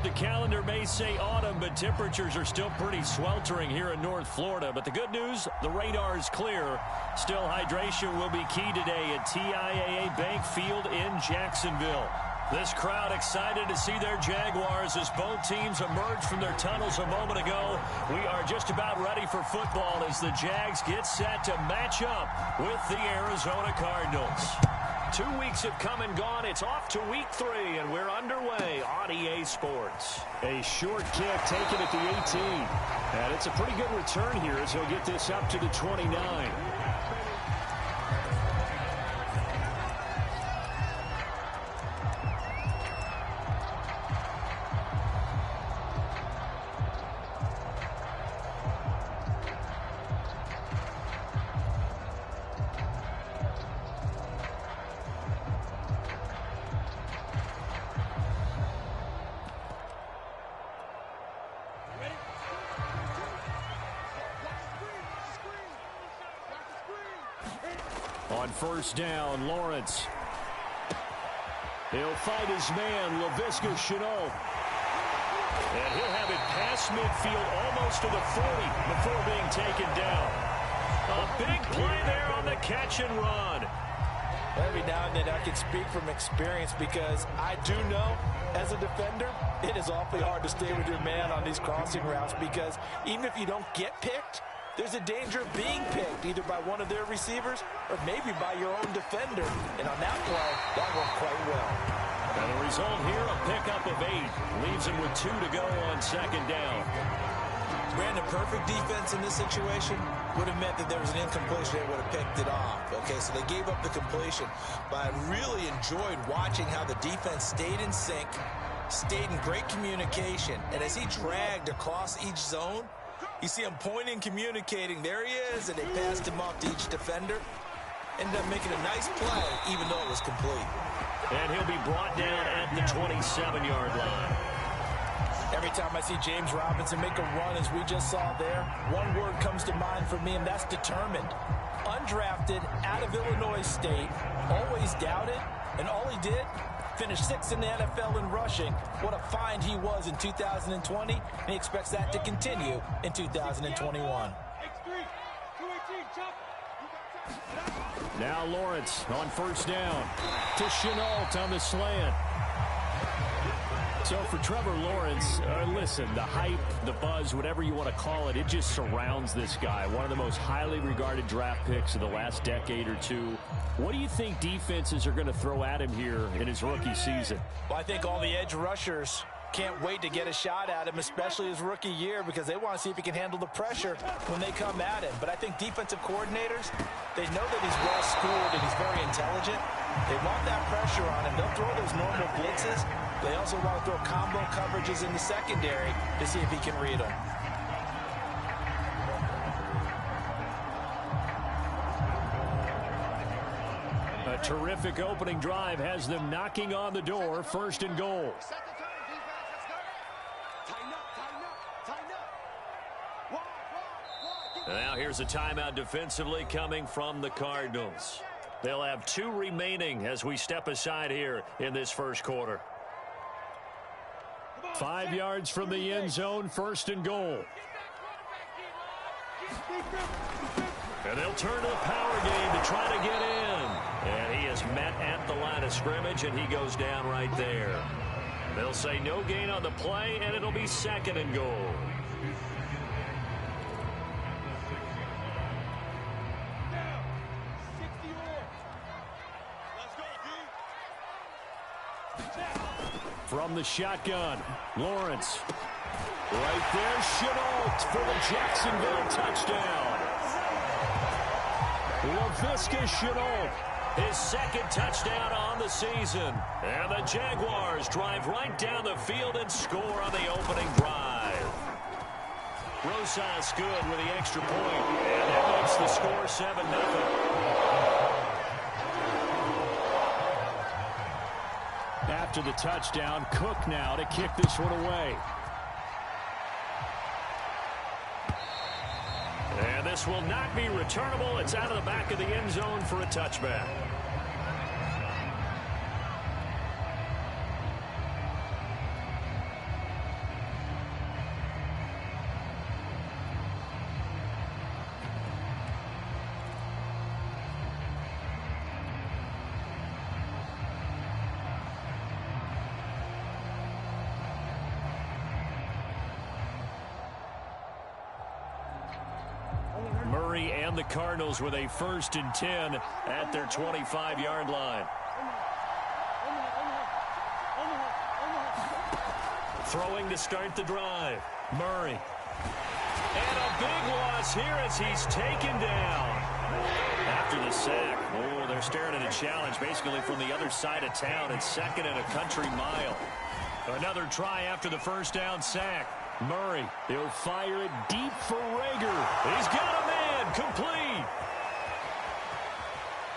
the calendar may say autumn, but temperatures are still pretty sweltering here in North Florida. But the good news, the radar is clear. Still, hydration will be key today at TIAA Bank Field in Jacksonville. This crowd excited to see their Jaguars as both teams emerge from their tunnels a moment ago. We are just about ready for football as the Jags get set to match up with the Arizona Cardinals. 2 weeks have come and gone. It's off to week 3, and we're underway on EA Sports. A short kick taken at the 18. And it's a pretty good return here as he'll get this up to the 29. On first down, Lawrence. He'll fight his man, Laviska Shenault. And he'll have it past midfield almost to the 40 before being taken down. A big play there on the catch and run. Every now and then I can speak from experience because I do know as a defender it is awfully hard to stay with your man on these crossing routes because even if you don't get picked, there's a danger of being picked either by one of their receivers or maybe by your own defender. And on that play, that worked quite well. And the result here, a pickup of 8. Leaves him with 2 to go on second down. Brandon, perfect defense in this situation would have meant that there was an incompletion. They would have picked it off. Okay, so they gave up the completion. But I really enjoyed watching how the defense stayed in sync, stayed in great communication. And as he dragged across each zone, you see him pointing, communicating. There he is, and they passed him off to each defender. Ended up making a nice play, even though it was complete. And he'll be brought down at the 27-yard line. Every time I see James Robinson make a run, as we just saw there, one word comes to mind for me, and that's determined. Undrafted, out of Illinois State, always doubted, and all he did, finished 6th in the NFL in rushing. What a find he was in 2020, and he expects that to continue in 2021. Now Lawrence on first down to Shenault on the slant. So for Trevor Lawrence, listen, the hype, the buzz, whatever you want to call it, it just surrounds this guy. One of the most highly regarded draft picks of the last decade or two. What do you think defenses are going to throw at him here in his rookie season? Well, I think all the edge rushers can't wait to get a shot at him, especially his rookie year, because they want to see if he can handle the pressure when they come at him. But I think defensive coordinators, they know that he's well-schooled and he's very intelligent. They want that pressure on him. They'll throw those normal blitzes. They also want to throw combo coverages in the secondary to see if he can read them. A terrific opening drive has them knocking on the door, 1st and goal. Now here's a timeout defensively coming from the Cardinals. They'll have 2 remaining as we step aside here in this first quarter. 5 yards from the end zone, 1st and goal. And they'll turn to the power game to try to get in. And he is met at the line of scrimmage, and he goes down right there. They'll say no gain on the play, and it'll be 2nd and goal. From the shotgun, Lawrence. Right there, Shenault for the Jacksonville touchdown. Laviska Shenault. His 2nd touchdown on the season. And the Jaguars drive right down the field and score on the opening drive. Rosas good with the extra point. And that makes the score 7-0. After the touchdown, Cook now to kick this one away. And this will not be returnable. It's out of the back of the end zone for a touchback. Murray and the Cardinals with a 1st and 10 at their 25-yard line. Throwing to start the drive. Murray. And a big loss here as he's taken down. After the sack, they're staring at a challenge basically from the other side of town. It's 2nd and a country mile. Another try after the 1st down sack. Murray, he'll fire it deep for Rager. He's got a man, complete.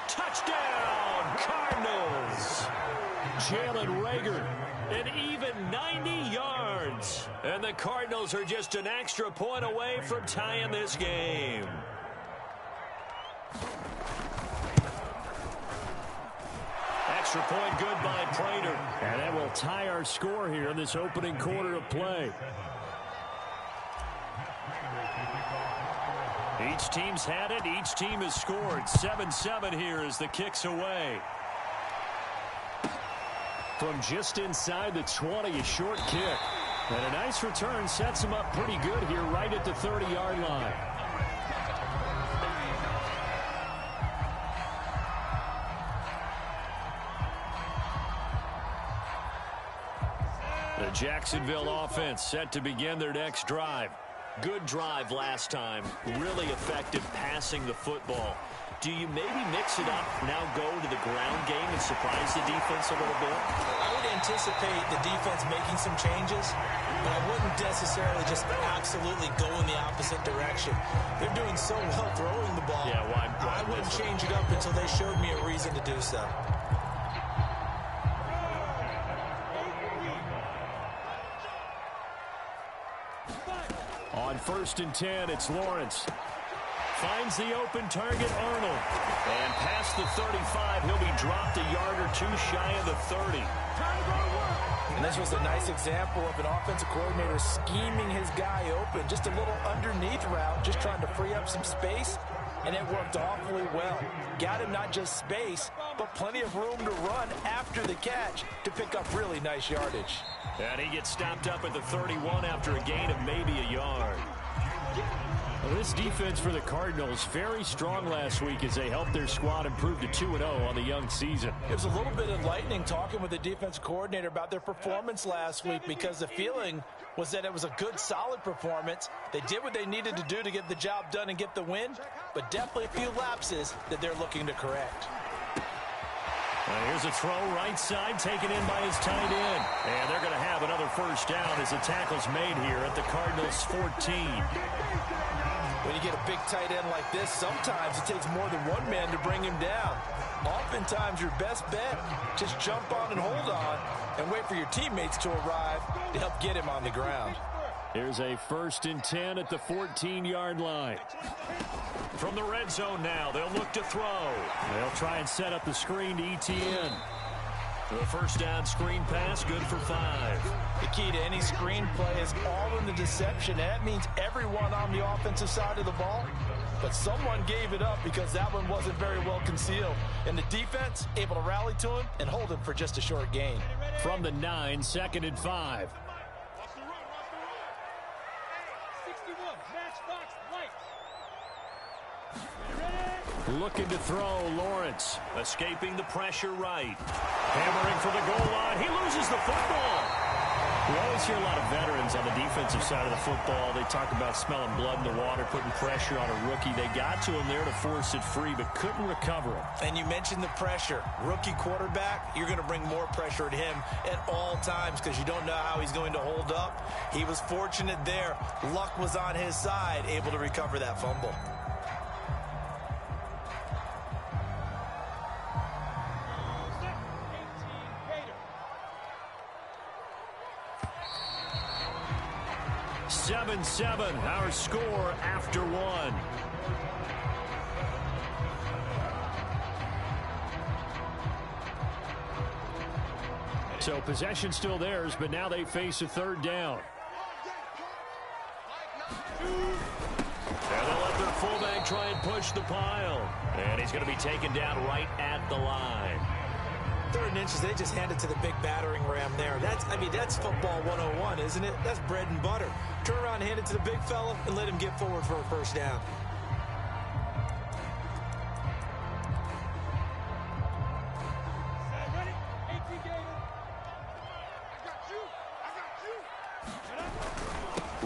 Touchdown, Cardinals. Jalen Rager, an even 90 yards. And the Cardinals are just an extra point away from tying this game. Extra point good by Prater. And that will tie our score here in this opening quarter of play. Each team's had it. Each team has scored. 7-7 here as the kick's away. From just inside the 20, a short kick. And a nice return sets him up pretty good here right at the 30-yard line. The Jacksonville offense set to begin their next drive. Good drive last time. Really effective passing the football. Do you maybe mix it up, now go to the ground game and surprise the defense a little bit? I would anticipate the defense making some changes, but I wouldn't necessarily just absolutely go in the opposite direction. They're doing so well throwing the ball. Yeah, why I wouldn't change it up until they showed me a reason to do so. On 1st and 10, it's Lawrence. Finds the open target, Arnold. And past the 35, he'll be dropped a yard or 2 shy of the 30. And this was a nice example of an offensive coordinator scheming his guy open. Just a little underneath route, just trying to free up some space. And it worked awfully well. Got him not just space, but plenty of room to run after the catch to pick up really nice yardage. And he gets stopped up at the 31 after a gain of maybe a yard. Well, this defense for the Cardinals, very strong last week as they helped their squad improve to 2-0 on the young season. It was a little bit enlightening talking with the defensive coordinator about their performance last week because the feeling was that it was a good, solid performance. They did what they needed to do to get the job done and get the win, but definitely a few lapses that they're looking to correct. Here's a throw right side taken in by his tight end. And they're going to have another 1st down as the tackle's made here at the Cardinals' 14. When you get a big tight end like this, sometimes it takes more than one man to bring him down. Oftentimes, your best bet, just jump on and hold on and wait for your teammates to arrive to help get him on the ground. Here's a 1st and 10 at the 14-yard line. From the red zone now, they'll look to throw. They'll try and set up the screen to ETN. The 1st down screen pass, good for 5. The key to any screen play is all in the deception. That means everyone on the offensive side of the ball, but someone gave it up because that one wasn't very well concealed. And the defense able to rally to him and hold him for just a short gain. From the 9, 2nd and 5. Looking to throw, Lawrence. Escaping the pressure right. Hammering for the goal line. He loses the football. We always hear a lot of veterans on the defensive side of the football. They talk about smelling blood in the water, putting pressure on a rookie. They got to him there to force it free, but couldn't recover it. And you mentioned the pressure. Rookie quarterback, you're going to bring more pressure at him at all times because you don't know how he's going to hold up. He was fortunate there. Luck was on his side, able to recover that fumble. Seven, our score after 1. So possession still theirs, but now they face a 3rd down. And they'll let their fullback try and push the pile. And he's going to be taken down right at the line. 3rd and inches, they just hand it to the big battering ram there. That's football 101, isn't it? That's bread and butter. Turn around, hand it to the big fella, and let him get forward for a 1st down.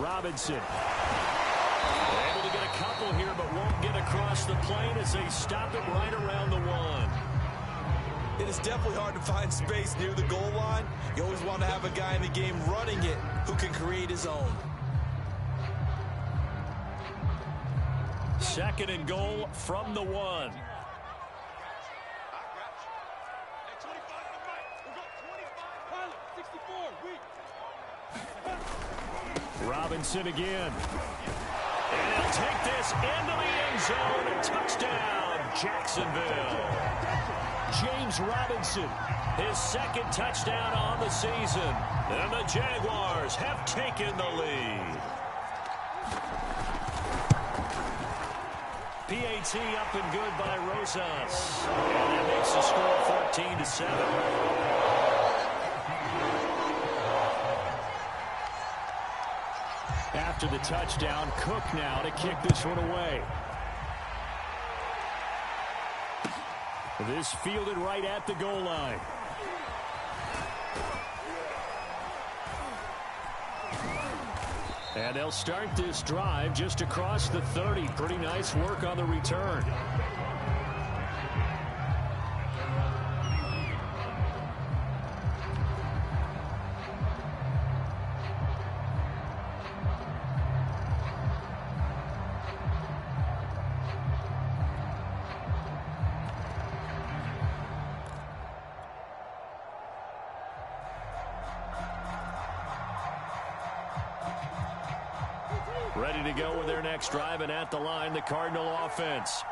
Robinson. Able to get a couple here, but won't get across the plane as they stop it right around the 1. It is definitely hard to find space near the goal line. You always want to have a guy in the game running it who can create his own. 2nd and goal from the 1. Robinson again. And he'll take this into the end zone. Touchdown, Jacksonville. James Robinson, his 2nd touchdown on the season. And the Jaguars have taken the lead. PAT up and good by Rosas. And that makes the score 14-7. After the touchdown, Cook now to kick this one away. This fielded right at the goal line. And they'll start this drive just across the 30. Pretty nice work on the return. Ready to go with their next drive, and at the line, the Cardinal offense.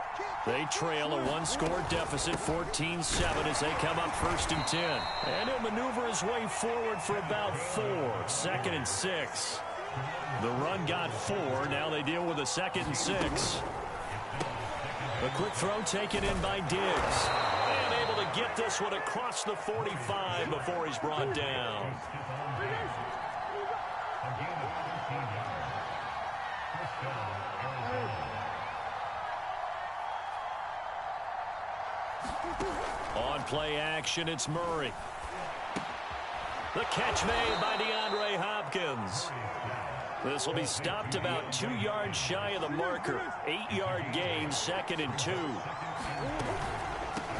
They trail a 1-score deficit, 14-7, as they come up 1st and 10. And he'll maneuver his way forward for about 4. 2nd and 6. The run got 4. Now they deal with a 2nd and 6. A quick throw taken in by Diggs. And able to get this one across the 45 before he's brought down. On play action, it's Murray. The catch made by DeAndre Hopkins. This will be stopped about 2 yards shy of the marker. 8-yard gain, 2nd and 2.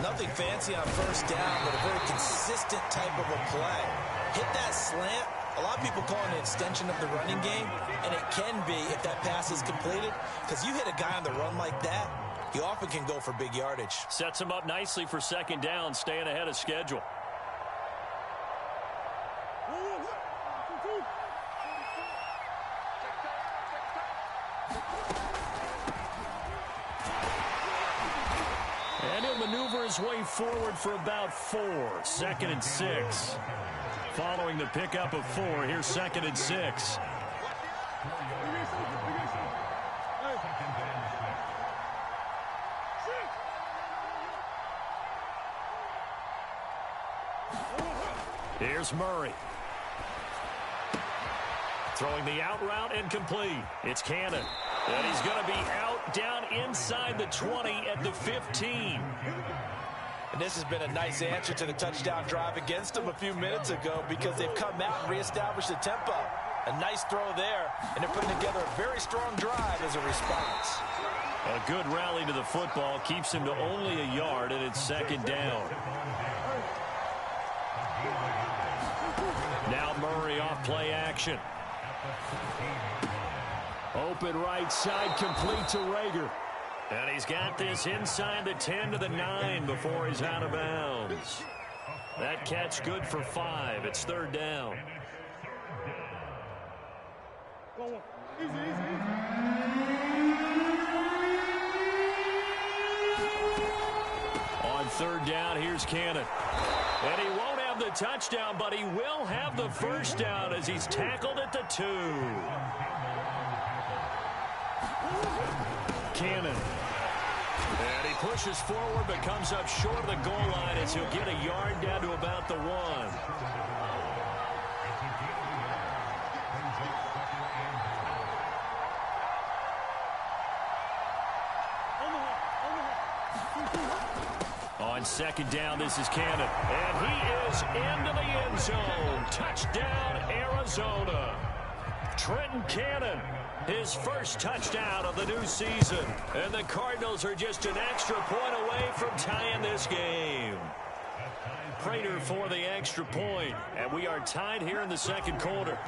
Nothing fancy on 1st down, but a very consistent type of a play. Hit that slant. A lot of people call it an extension of the running game, and it can be if that pass is completed, because you hit a guy on the run like that, he often can go for big yardage. Sets him up nicely for 2nd down, staying ahead of schedule. And he'll maneuver his way forward for about 4. 2nd and 6. Following the pickup of 4, here's 2nd and 6. Here's Murray. Throwing the out route and complete. It's Cannon. And he's going to be out down inside the 20 at the 15. And this has been a nice answer to the touchdown drive against them a few minutes ago, because they've come out and reestablished the tempo. A nice throw there, and they're putting together a very strong drive as a response. A good rally to the football keeps him to only a yard, and it's 2nd down. Now Murray off play action. Open right side, complete to Rager. And he's got this inside the 10 to the 9 before he's out of bounds. That catch good for 5. It's 3rd down. On 3rd down, here's Cannon. And he won't have the touchdown, but he will have the 1st down as he's tackled at the 2. Cannon. And he pushes forward but comes up short of the goal line as he'll get a yard down to about the 1. On 2nd down, this is Cannon. And he is into the end zone. Touchdown, Arizona. Trenton Cannon, his first touchdown of the new season. And the Cardinals are just an extra point away from tying this game. Prater for the extra point, and we are tied here in the second quarter.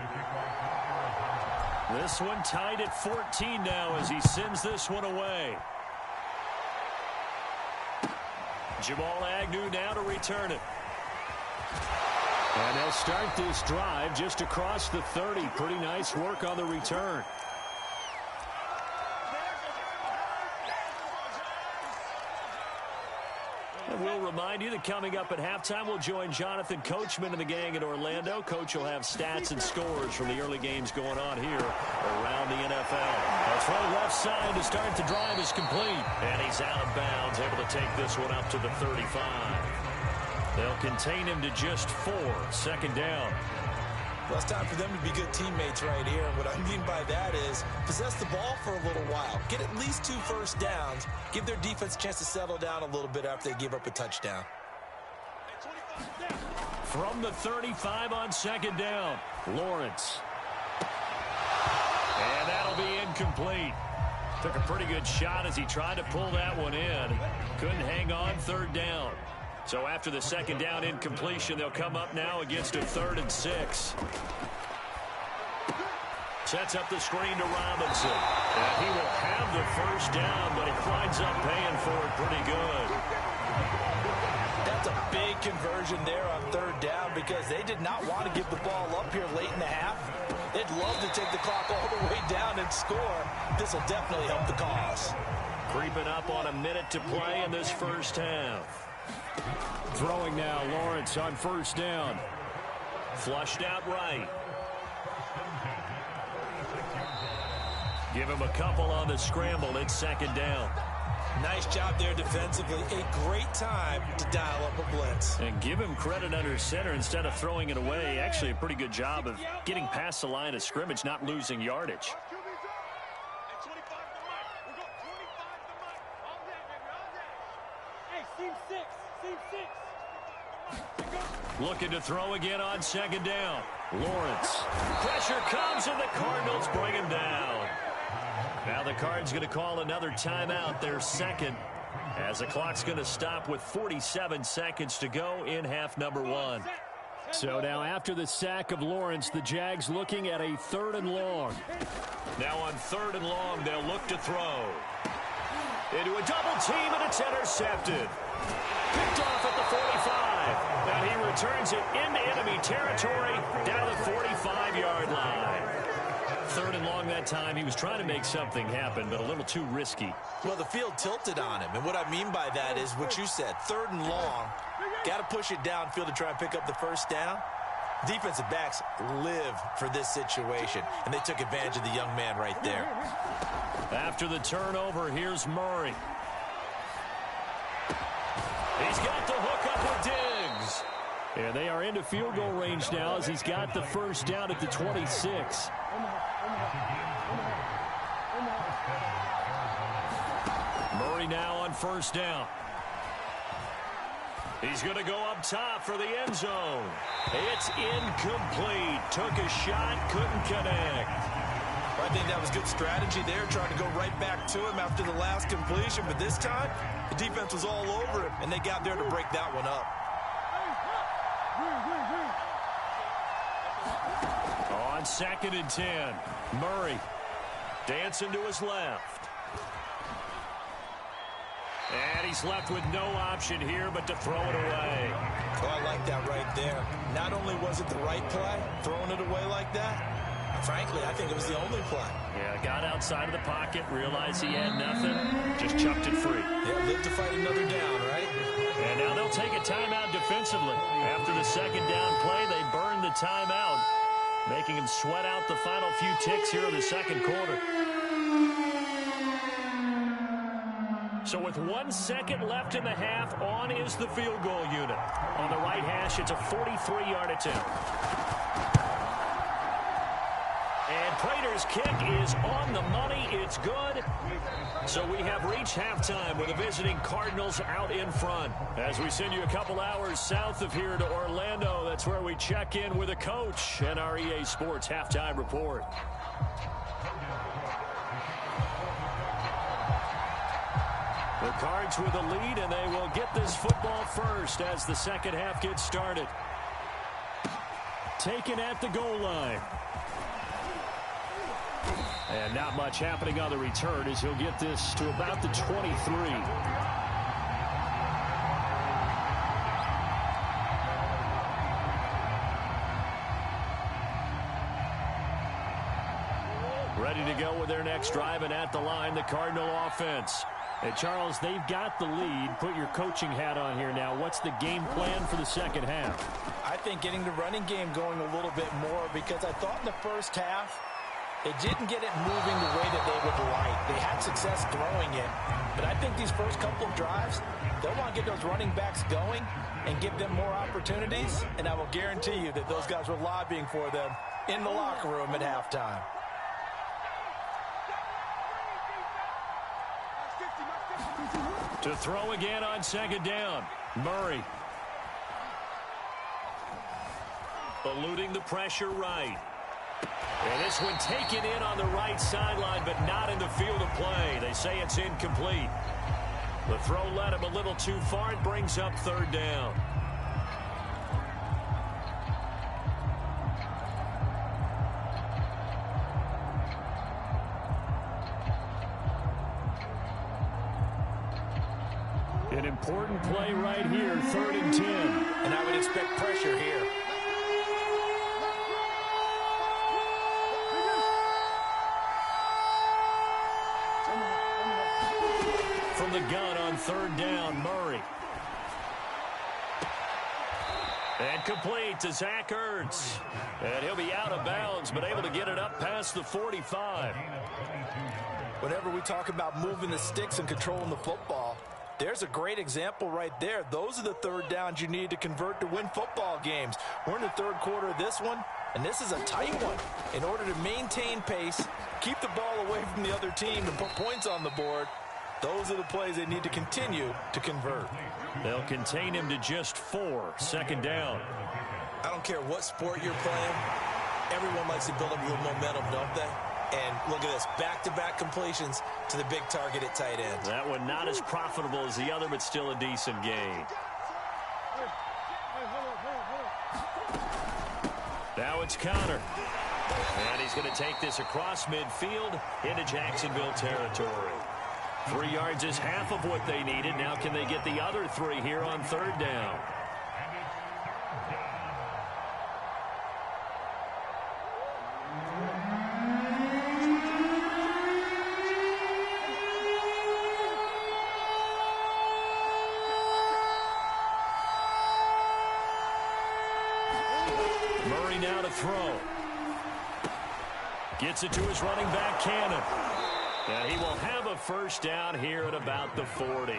This one tied at 14 now as he sends this one away. Jamal Agnew now to return it. And they'll start this drive just across the 30. Pretty nice work on the return. And we'll remind you that coming up at halftime, we'll join Jonathan Coachman and the gang in Orlando. Coach will have stats and scores from the early games going on here around the NFL. A throw left side to start the drive is complete. And he's out of bounds, able to take this one up to the 35. They'll contain him to just 4. Second down. Well, it's time for them to be good teammates right here. And what I mean by that is possess the ball for a little while. Get at least 2 first downs. Give their defense a chance to settle down a little bit after they give up a touchdown. From the 35 on second down, Lawrence. And that'll be incomplete. Took a pretty good shot as he tried to pull that one in. Couldn't hang on, third down. So after the second down incompletion, they'll come up now against a 3rd and 6. Sets up the screen to Robinson. And he will have the first down, but he winds up paying for it pretty good. That's a big conversion there on 3rd down because they did not want to give the ball up here late in the half. They'd love to take the clock all the way down and score. This will definitely help the cause. Creeping up on a minute to play in this first half. Throwing now, Lawrence on first down. Flushed out right. Give him a couple on the scramble. It's second down. Nice job there defensively. A great time to dial up a blitz. And give him credit under center instead of throwing it away. Actually a pretty good job of getting past the line of scrimmage, not losing yardage. Looking to throw again on second down. Lawrence. Pressure comes and the Cardinals bring him down. Now the Cards going to call another timeout, their second, as the clock's going to stop with 47 seconds to go in half number 1. So now after the sack of Lawrence, the Jags looking at a 3rd and long. Now on 3rd and long, they'll look to throw. Into a double team, and it's intercepted. Picked off at the 45. And he returns it into enemy territory down the 45-yard line. 3rd and long that time. He was trying to make something happen, but a little too risky. Well, the field tilted on him. And what I mean by that is what you said. 3rd and long. Got to push it downfield to try and pick up the first down. Defensive backs live for this situation. And they took advantage of the young man right there. After the turnover, here's Murray. He's got the hook up with Diggs. And they are into field goal range now as he's got the first down at the 26. Murray now on first down. He's going to go up top for the end zone. It's incomplete. Took a shot, couldn't connect. I think that was good strategy there, trying to go right back to him after the last completion. But this time, the defense was all over him, and they got there to break that one up. On 2nd and 10, Murray dancing to his left. And he's left with no option here but to throw it away. Oh, I like that right there. Not only was it the right play, throwing it away like that, frankly, I think it was the only play. Yeah, got outside of the pocket, realized he had nothing, just chucked it free. Yeah, live to fight another down, right? And now they'll take a timeout defensively. After the second down play, they burn the timeout, making him sweat out the final few ticks here in the second quarter. So with 1 second left in the half, on is the field goal unit. On the right hash, it's a 43-yard attempt. And Prater's kick is on the money. It's good. So we have reached halftime with the visiting Cardinals out in front. As we send you a couple hours south of here to Orlando, that's where we check in with a coach and our EA Sports halftime report. The Cards with a lead, and they will get this football first as the second half gets started. Taken at the goal line. And not much happening on the return as he'll get this to about the 23. Ready to go with their next drive, and at the line, the Cardinal offense. And Charles, they've got the lead. Put your coaching hat on here now. What's the game plan for the second half? I think getting the running game going a little bit more, because I thought in the first half, they didn't get it moving the way that they would like. They had success throwing it. But I think these first couple of drives, they'll want to get those running backs going and give them more opportunities. And I will guarantee you that those guys were lobbying for them in the locker room at halftime. To throw again on second down, Murray. Eluding the pressure right. And this one taken in on the right sideline, but not in the field of play. They say it's incomplete. The throw led him a little too far. It brings up third down. An important play right here, 3rd and 10. And I would expect pressure here. From the gun on 3rd down, Murray. And complete to Zach Ertz. And he'll be out of bounds, but able to get it up past the 45. Whenever we talk about moving the sticks and controlling the football, there's a great example right there. Those are the third downs you need to convert to win football games. We're in the third quarter of this one, and this is a tight one. In order to maintain pace, keep the ball away from the other team and put points on the board, those are the plays they need to continue to convert. They'll contain him to just 4, 2nd down. I don't care what sport you're playing. Everyone likes to build up a little momentum, don't they? And look at this, back-to-back completions to the big target at tight end. That one not as profitable as the other, but still a decent gain. Now it's Connor. And he's going to take this across midfield into Jacksonville territory. 3 yards is half of what they needed. Now can they get the other 3 here on 3rd down? Murray now to throw. Gets it to his running back, Cannon. And he will have a first down here at about the 40.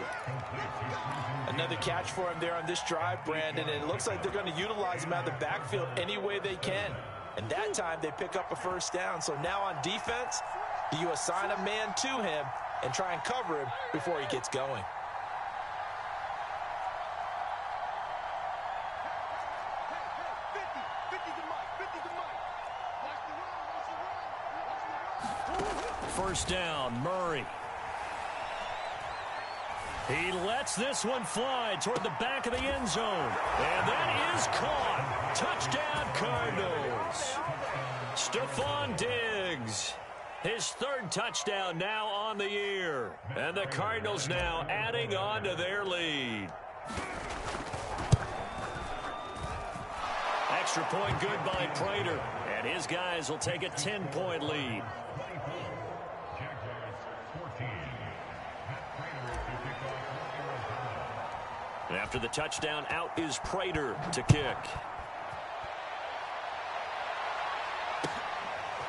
Another catch for him there on this drive, Brandon. And it looks like they're going to utilize him out of the backfield any way they can. And that time they pick up a first down. So now on defense, you assign a man to him and try and cover him before he gets going. First down, Murray. He lets this one fly toward the back of the end zone. And that is caught. Touchdown, Cardinals. Stephon Diggs. His 3rd touchdown now on the year. And the Cardinals now adding on to their lead. Extra point good by Prater. And his guys will take a 10-point lead. After the touchdown, out is Prater to kick.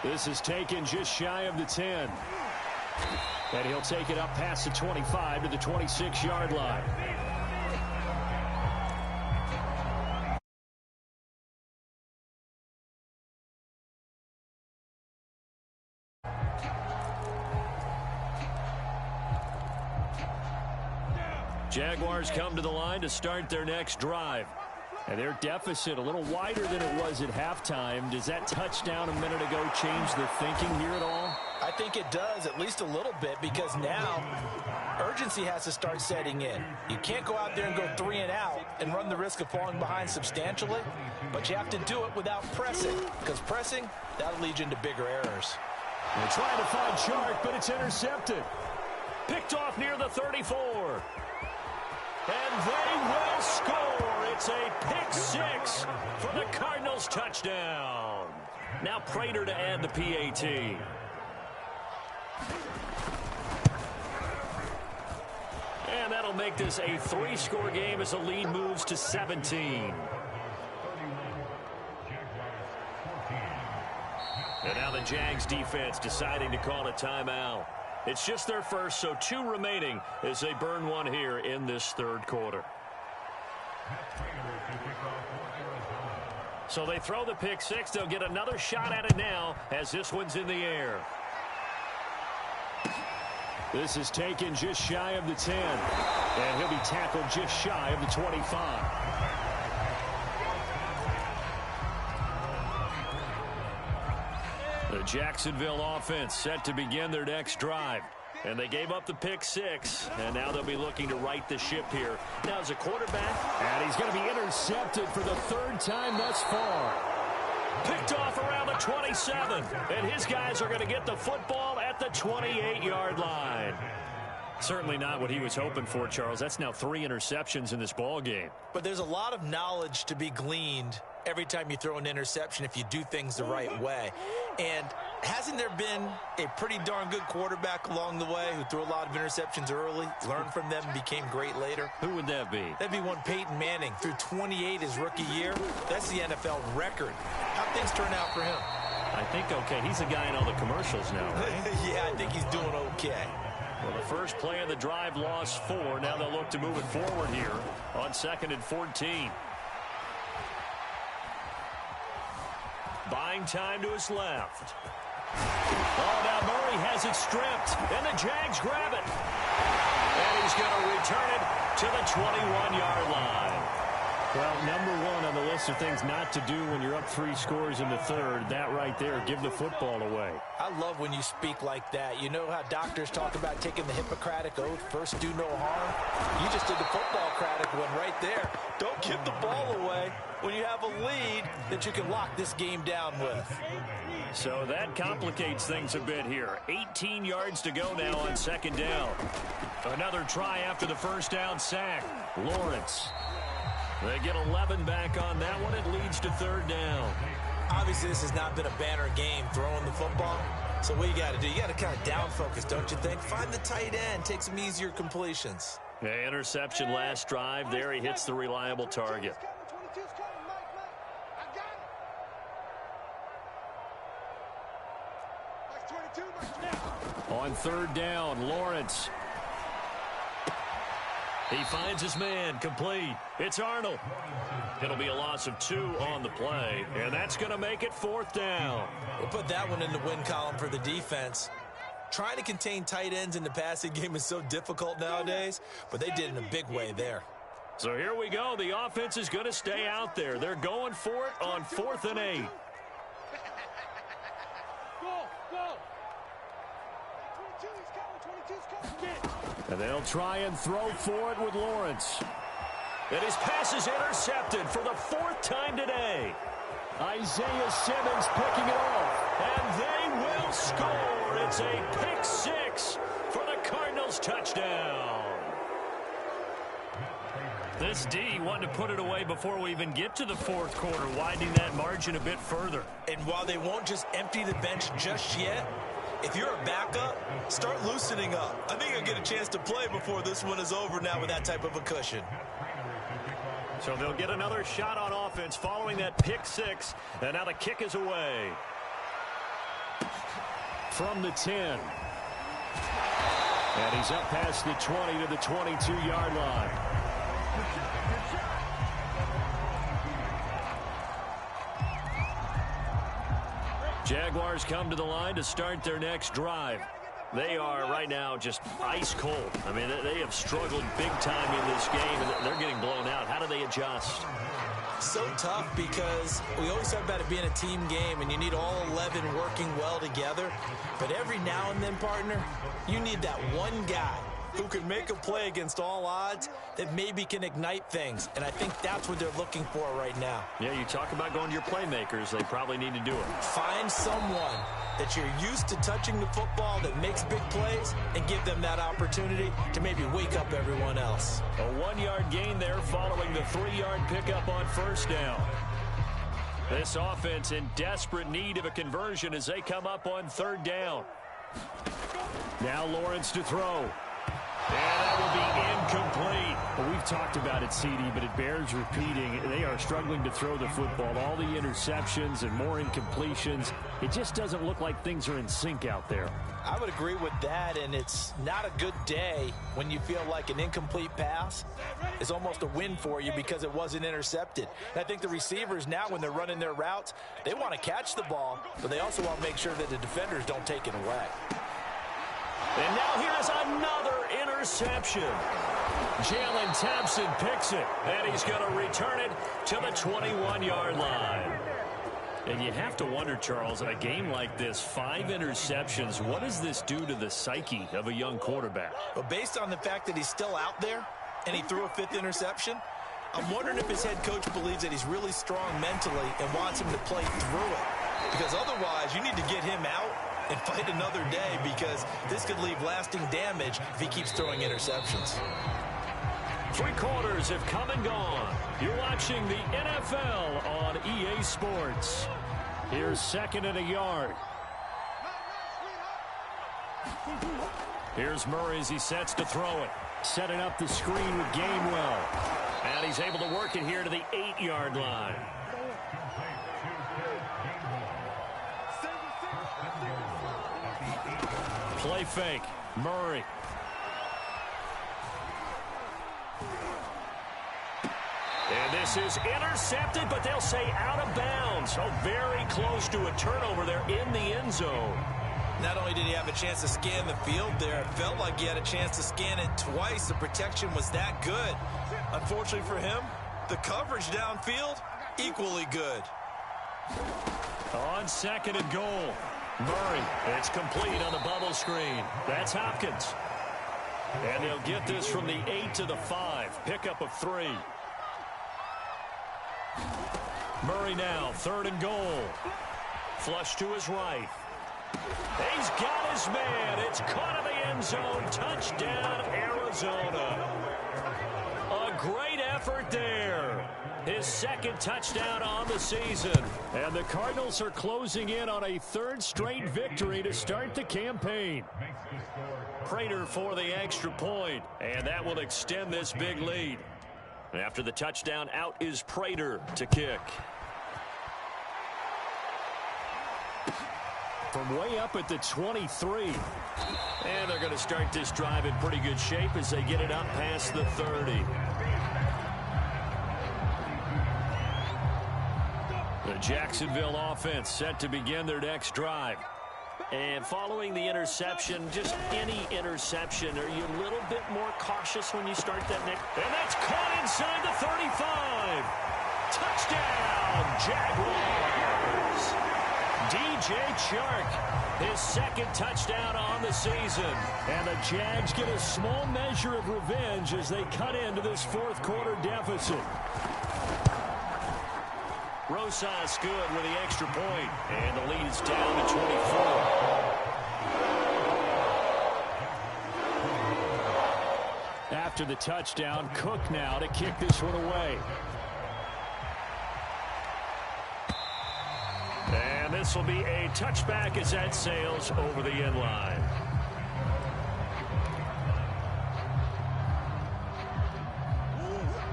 This is taken just shy of the 10. And he'll take it up past the 25 to the 26-yard line. Jaguars come to the line to start their next drive. And their deficit a little wider than it was at halftime. Does that touchdown a minute ago change their thinking here at all? I think it does, at least a little bit, because now urgency has to start setting in. You can't go out there and go 3 and out and run the risk of falling behind substantially, but you have to do it without pressing, because pressing, that'll lead you into bigger errors. They're trying to find Chark, but it's intercepted. Picked off near the 34. And they will score. It's a pick 6 for the Cardinals touchdown. Now Prater to add the PAT. And that'll make this a 3-score game as the lead moves to 17. And now the Jags defense deciding to call a timeout. It's just their first, so 2 remaining as they burn one here in this 3rd quarter. So they throw the pick 6. They'll get another shot at it now as this one's in the air. This is taken just shy of the 10. And he'll be tackled just shy of the 25. The Jacksonville offense set to begin their next drive. And they gave up the pick 6. And now they'll be looking to right the ship here. Now as a quarterback. And he's going to be intercepted for the 3rd time thus far. Picked off around the 27. And his guys are going to get the football at the 28-yard line. Certainly not what he was hoping for, Charles. That's now 3 interceptions in this ball game. But there's a lot of knowledge to be gleaned every time you throw an interception if you do things the right way. And hasn't there been a pretty darn good quarterback along the way who threw a lot of interceptions early, learned from them, and became great later? Who would that be? That'd be one Peyton Manning. Threw 28 his rookie year. That's the NFL record. How'd things turn out for him? I think okay. He's a guy in all the commercials now, right? Yeah, I think he's doing okay. Well, the first play of the drive lost 4. Now they'll look to move it forward here on 2nd and 14. Buying time to his left. Oh, now Murray has it stripped, and the Jags grab it. And he's going to return it to the 21-yard line. Well, number 1 on the list of things not to do when you're up 3 scores in the 3rd, that right there, give the football away. I love when you speak like that. You know how doctors talk about taking the Hippocratic Oath, first do no harm? You just did the football-cratic one right there. Don't give the ball away when you have a lead that you can lock this game down with. So that complicates things a bit here. 18 yards to go now on 2nd down. Another try after the first down sack. Lawrence. They get 11 back on that one. It leads to 3rd down. Obviously, this has not been a banner game throwing the football. So what you got to do, you got to kind of down focus, don't you think? Find the tight end, take some easier completions. Yeah, interception last drive. There he hits the reliable target. On 3rd down, Lawrence. He finds his man, complete. It's Arnold. It'll be a loss of 2 on the play, and that's going to make it 4th down. We'll put that one in the win column for the defense. Trying to contain tight ends in the passing game is so difficult nowadays, but they did in a big way there. So here we go. The offense is going to stay out there. They're going for it on 4th and 8. And they'll try and throw for it with Lawrence. And his pass is intercepted for the 4th time today. Isaiah Simmons picking it off. And they will score. It's a pick 6 for the Cardinals touchdown. This D wanted to put it away before we even get to the 4th quarter, widening that margin a bit further. And while they won't just empty the bench just yet, if you're a backup, start loosening up. I think you'll get a chance to play before this one is over now with that type of a cushion. So they'll get another shot on offense following that pick 6. And now the kick is away. From the 10. And he's up past the 20 to the 22-yard line. Jaguars come to the line to start their next drive. They are right now just ice cold. I mean, they have struggled big time in this game, and they're getting blown out. How do they adjust? So tough because we always talk about it being a team game and you need all 11 working well together. But every now and then, partner, you need that one guy who can make a play against all odds that maybe can ignite things. And I think that's what they're looking for right now. Yeah, you talk about going to your playmakers. They probably need to do it. Find someone that you're used to touching the football that makes big plays and give them that opportunity to maybe wake up everyone else. A 1-yard gain there following the 3-yard pickup on first down. This offense in desperate need of a conversion as they come up on third down. Now Lawrence to throw. And that will be incomplete. Well, we've talked about it, CD, but it bears repeating. They are struggling to throw the football. All the interceptions and more incompletions. It just doesn't look like things are in sync out there. I would agree with that, and it's not a good day when you feel like an incomplete pass is almost a win for you because it wasn't intercepted. And I think the receivers now, when they're running their routes, they want to catch the ball, but they also want to make sure that the defenders don't take it away. And now here's another interception. Jalen Thompson picks it, and he's going to return it to the 21-yard line. And you have to wonder, Charles, in a game like this, 5 interceptions, what does this do to the psyche of a young quarterback? Well, based on the fact that he's still out there and he threw a 5th interception, I'm wondering if his head coach believes that he's really strong mentally and wants him to play through it. Because otherwise, you need to get him out and fight another day, because this could leave lasting damage if he keeps throwing interceptions. 3 quarters have come and gone. You're watching the NFL on EA Sports. Here's 2nd and a yard. Here's Murray as he sets to throw it. Setting up the screen with Gainwell. And he's able to work it here to the 8-yard line. Play fake. Murray. And this is intercepted, but they'll say out of bounds. Oh, very close to a turnover there in the end zone. Not only did he have a chance to scan the field there, it felt like he had a chance to scan it twice. The protection was that good. Unfortunately for him, the coverage downfield, equally good. On 2nd and goal. Murray, it's complete on the bubble screen. That's Hopkins. And they'll get this from the 8 to the 5. Pickup of 3. Murray now, 3rd and goal. Flush to his right. He's got his man. It's caught in the end zone. Touchdown, Arizona. A great effort there. His 2nd touchdown on the season. And the Cardinals are closing in on a 3rd straight victory to start the campaign. Prater for the extra point, and that will extend this big lead. After the touchdown, out is Prater to kick. From way up at the 23. And they're going to start this drive in pretty good shape as they get it up past the 30. The Jacksonville offense set to begin their next drive. And following the interception, just any interception, are you a little bit more cautious when you start that next? And that's caught inside the 35. Touchdown, Jaguars. DJ Chark, his 2nd touchdown on the season. And the Jags get a small measure of revenge as they cut into this 4th quarter deficit. Rosas good with the extra point, and the lead is down to 24. After the touchdown, Cook now to kick this one away. And this will be a touchback as that sails over the end line.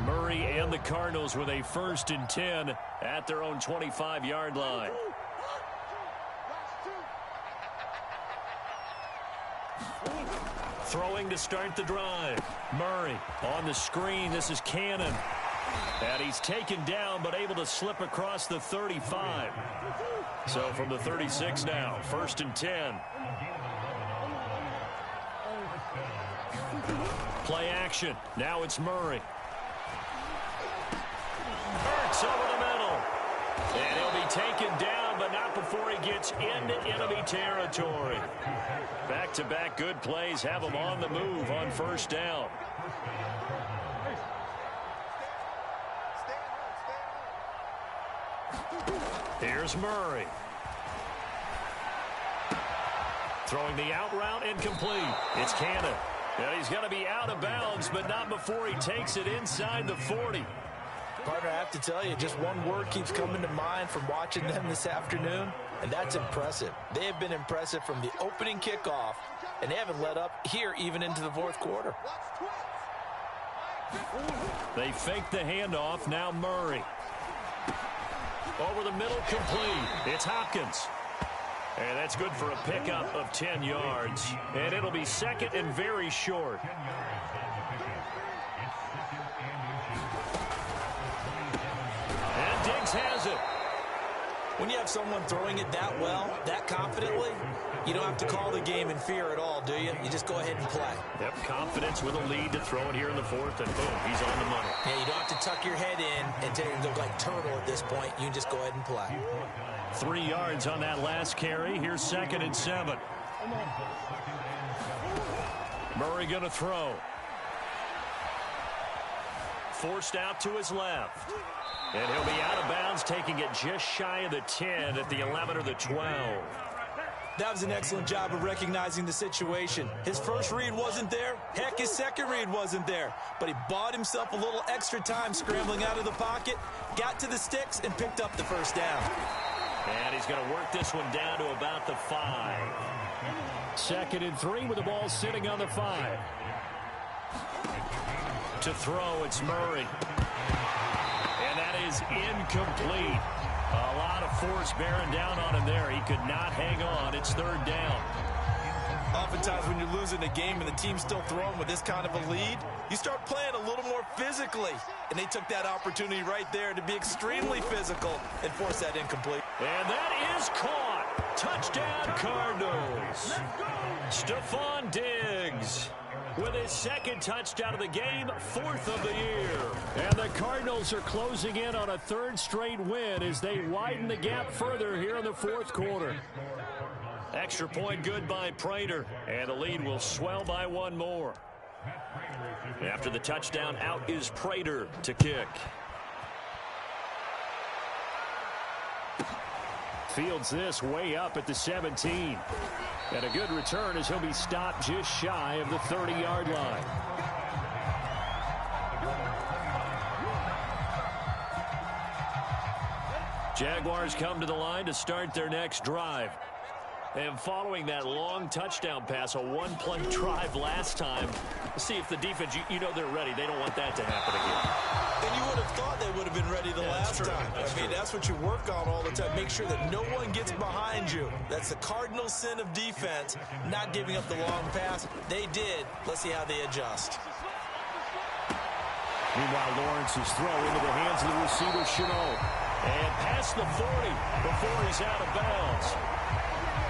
Murray and the Cardinals with a 1st and 10 at their own 25-yard line. Throwing to start the drive. Murray on the screen. This is Cannon. And he's taken down but able to slip across the 35. So from the 36 now, 1st and 10. Play action. Now it's Murray. Hurts Pass over the middle. And he'll be taken down, but not before he gets into enemy territory. Back-to-back good plays have him on the move on first down. Here's Murray. Throwing the out route incomplete. It's Cannon. And he's going to be out of bounds, but not before he takes it inside the 40. Partner, I have to tell you, just one word keeps coming to mind from watching them this afternoon, and that's impressive. They have been impressive from the opening kickoff, and they haven't let up here even into the fourth quarter. They fake the handoff. Now Murray. Over the middle, complete. It's Hopkins. And that's good for a pickup of 10 yards. And it'll be second and very short. And Diggs has it. When you have someone throwing it that well, that confidently, you don't have to call the game in fear at all, do you? You just go ahead and play. Yep, confidence with a lead to throw it here in the fourth, and boom, he's on the money. Yeah, you don't have to tuck your head in and take it look like turtle at this point. You can just go ahead and play. 3 yards on that last carry. Here's second and 7. Murray going to throw. Forced out to his left. And he'll be out of bounds, taking it just shy of the 10 at the 11 or the 12. That was an excellent job of recognizing the situation. His first read wasn't there. Heck, his second read wasn't there. But he bought himself a little extra time scrambling out of the pocket, got to the sticks, and picked up the first down. And he's going to work this one down to about the 5. Second and 3 with the ball sitting on the 5. To throw, it's Murray. And that is incomplete. A lot of force bearing down on him there. He could not hang on. It's third down. Oftentimes when you're losing a game and the team's still throwing with this kind of a lead, you start playing a little more physically. And they took that opportunity right there to be extremely physical and force that incomplete. And that is caught. Touchdown, Cardinals. Stephon Diggs with his second touchdown of the game, 4th of the year. And the Cardinals are closing in on a third straight win as they widen the gap further here in the fourth quarter. Extra point good by Prater, and the lead will swell by one more. After the touchdown, out is Prater to kick. Fields this way up at the 17. And a good return as he'll be stopped just shy of the 30-yard line. Jaguars come to the line to start their next drive. And following that long touchdown pass, a one-play drive last time, see if the defense, you know they're ready. They don't want that to happen again. And you would have thought they would have been ready the last time. That's what you work on all the time. Make sure that no one gets behind you. That's the cardinal sin of defense, not giving up the long pass. They did. Let's see how they adjust. Meanwhile, Lawrence's throw into the hands of the receiver, Chenault. And past the 40 before he's out of bounds.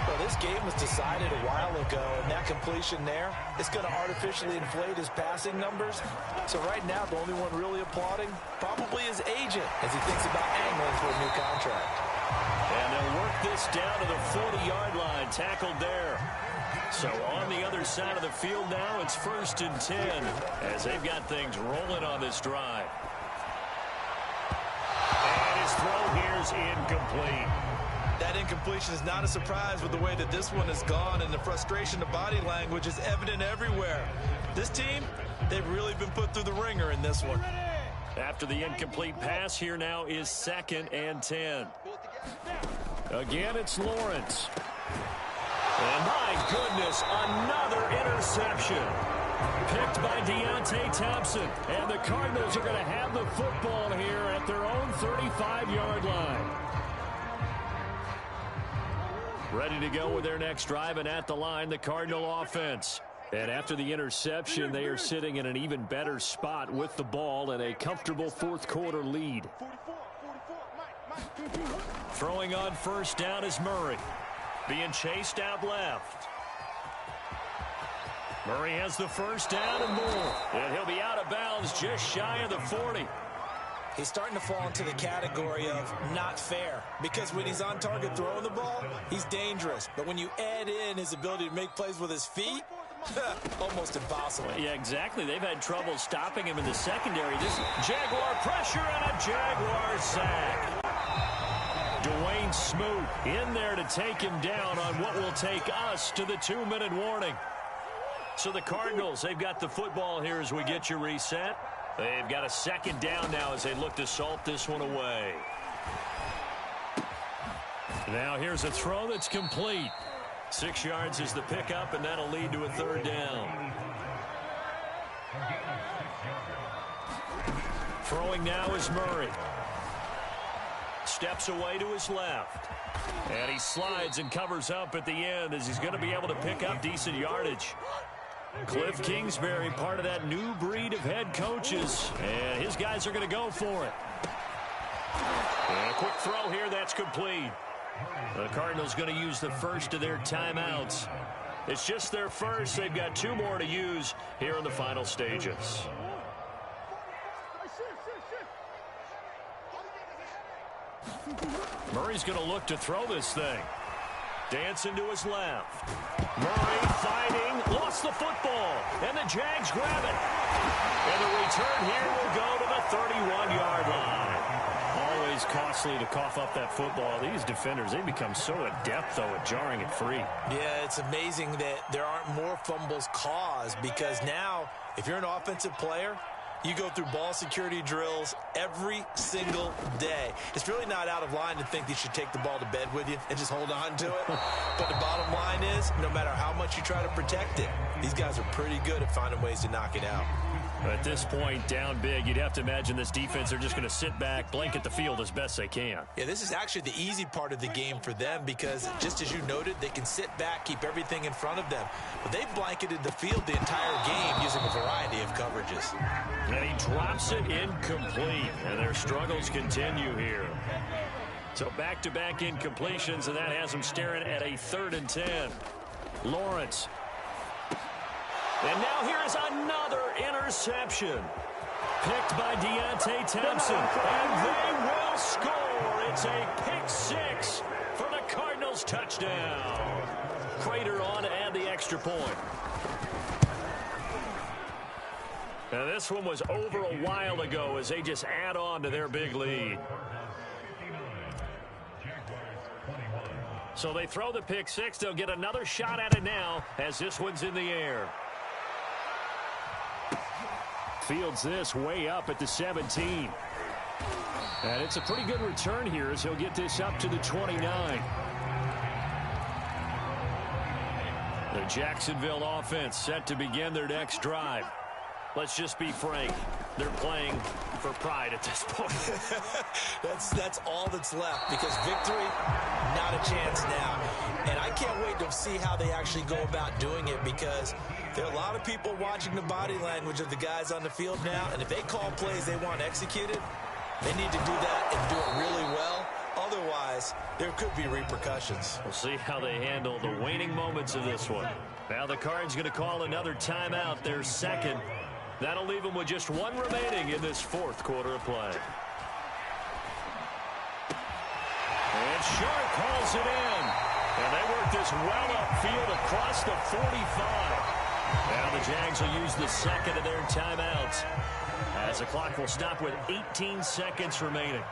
Well, this game was decided a while ago, and that completion there, it's going to artificially inflate his passing numbers. So right now, the only one really applauding probably his agent as he thinks about angling for a new contract. And they'll work this down to the 40-yard line, tackled there. So on the other side of the field now, it's 1st and 10 as they've got things rolling on this drive. And his throw here is incomplete. That incompletion is not a surprise with the way that this one has gone, and the frustration of body language is evident everywhere. This team, they've really been put through the ringer in this one. After the incomplete pass, here now is 2nd and 10. Again, it's Lawrence. And my goodness, another interception. Picked by Deontay Thompson. And the Cardinals are going to have the football here at their own 35-yard line. Ready to go with their next drive, and at the line, the Cardinal offense. And after the interception, they are sitting in an even better spot with the ball and a comfortable fourth quarter lead. Throwing on first down is Murray. Being chased out left. Murray has the first down and more. And he'll be out of bounds just shy of the 40. he's starting to fall into the category of not fair, because when he's on target throwing the ball, he's dangerous. But when you add in his ability to make plays with his feet, almost impossible. Yeah, exactly. They've had trouble stopping him in the secondary. This Jaguar pressure and a Jaguar sack. Dwayne Smoot in there to take him down on what will take us to the 2-minute warning. So the Cardinals, they've got the football here as we get you reset. They've got a second down now as they look to salt this one away. Now here's a throw that's complete. 6 yards is the pickup, and that'll lead to a third down. Throwing now is Murray. Steps away to his left. And he slides and covers up at the end as he's going to be able to pick up decent yardage. Cliff Kingsbury, part of that new breed of head coaches. And his guys are going to go for it. And a quick throw here, that's complete. The Cardinals going to use the first of their timeouts. It's just their first. They've got 2 more to use here in the final stages. Murray's going to look to throw this thing. Dancing to his left. Murray fighting. Lost the football. And the Jags grab it. And the return here will go to the 31-yard line. Always costly to cough up that football. These defenders, they become so adept, though, at jarring it free. Yeah, it's amazing that there aren't more fumbles caused, because now, if you're an offensive player, you go through ball security drills every single day. It's really not out of line to think you should take the ball to bed with you and just hold on to it. But the bottom line is, no matter how much you try to protect it, these guys are pretty good at finding ways to knock it out. At this point, down big, you'd have to imagine this defense are just going to sit back, blanket the field as best they can. Yeah, this is actually the easy part of the game for them, because just as you noted, they can sit back, keep everything in front of them. But they've blanketed the field the entire game using a variety of coverages. And he drops it incomplete, and their struggles continue here. So back-to-back incompletions, and that has them staring at a 3rd and 10. Lawrence. And now here is another interception. Picked by Deontay Thompson. And they will score. It's a pick 6 for the Cardinals touchdown. Prater on to add the extra point. Now this one was over a while ago as they just add on to their big lead. So they throw the pick 6. They'll get another shot at it now as this one's in the air. Fields this way up at the 17. And it's a pretty good return here as he'll get this up to the 29. The Jacksonville offense set to begin their next drive. Let's just be frank. They're playing for pride at this point. That's all that's left, because victory, not a chance now. And I can't wait to see how they actually go about doing it, because there are a lot of people watching the body language of the guys on the field now, and if they call plays they want executed, they need to do that and do it really well. Otherwise, there could be repercussions. We'll see how they handle the waning moments of this one. Now the Cards going to call another timeout, their second. That'll leave them with just 1 remaining in this 4th quarter of play. And Sharp calls it in. And they work this well upfield across the 45. Now the Jags will use the second of their timeouts, as the clock will stop with 18 seconds remaining.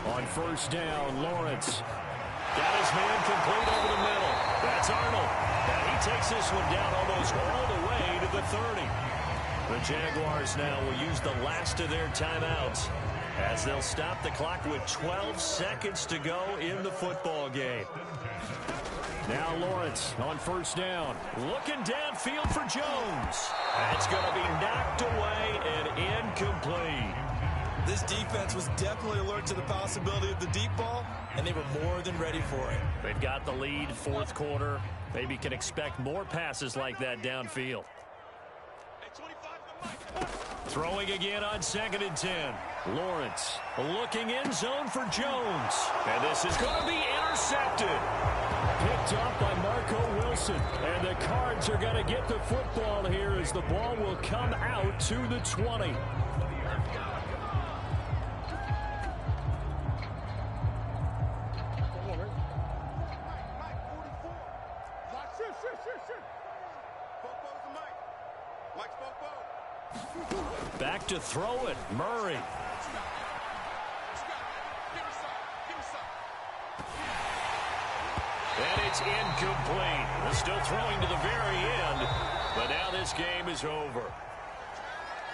On 1st down, Lawrence got his man complete over the middle. That's Arnold. And he takes this one down almost all the way to the 30. The Jaguars now will use the last of their timeouts as they'll stop the clock with 12 seconds to go in the football game. Now Lawrence on 1st down. Looking downfield for Jones. That's going to be knocked away and incomplete. This defense was definitely alert to the possibility of the deep ball, and they were more than ready for it. They've got the lead, 4th quarter. Maybe can expect more passes like that downfield. Throwing again on 2nd and 10. Lawrence looking in zone for Jones. And this is going to be intercepted. Picked up by Marco Wilson. And the Cards are going to get the football here as the ball will come out to the 20. Back to throw it, Murray. And it's incomplete. They're still throwing to the very end, but now this game is over.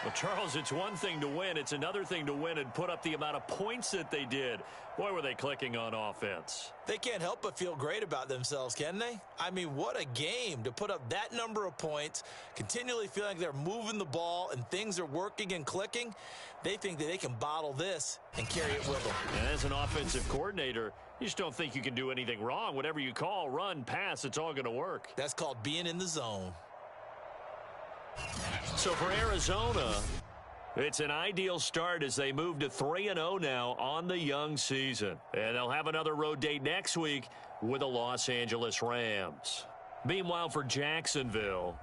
Well, Charles, it's one thing to win. It's another thing to win and put up the amount of points that they did. Boy, were they clicking on offense. They can't help but feel great about themselves, can they? I mean, what a game to put up that number of points, continually feeling like they're moving the ball and things are working and clicking. They think that they can bottle this and carry it with them. And as an offensive coordinator, you just don't think you can do anything wrong. Whatever you call, run, pass, it's all going to work. That's called being in the zone. So for Arizona, it's an ideal start as they move to 3-0 now on the young season. And they'll have another road date next week with the Los Angeles Rams. Meanwhile, for Jacksonville,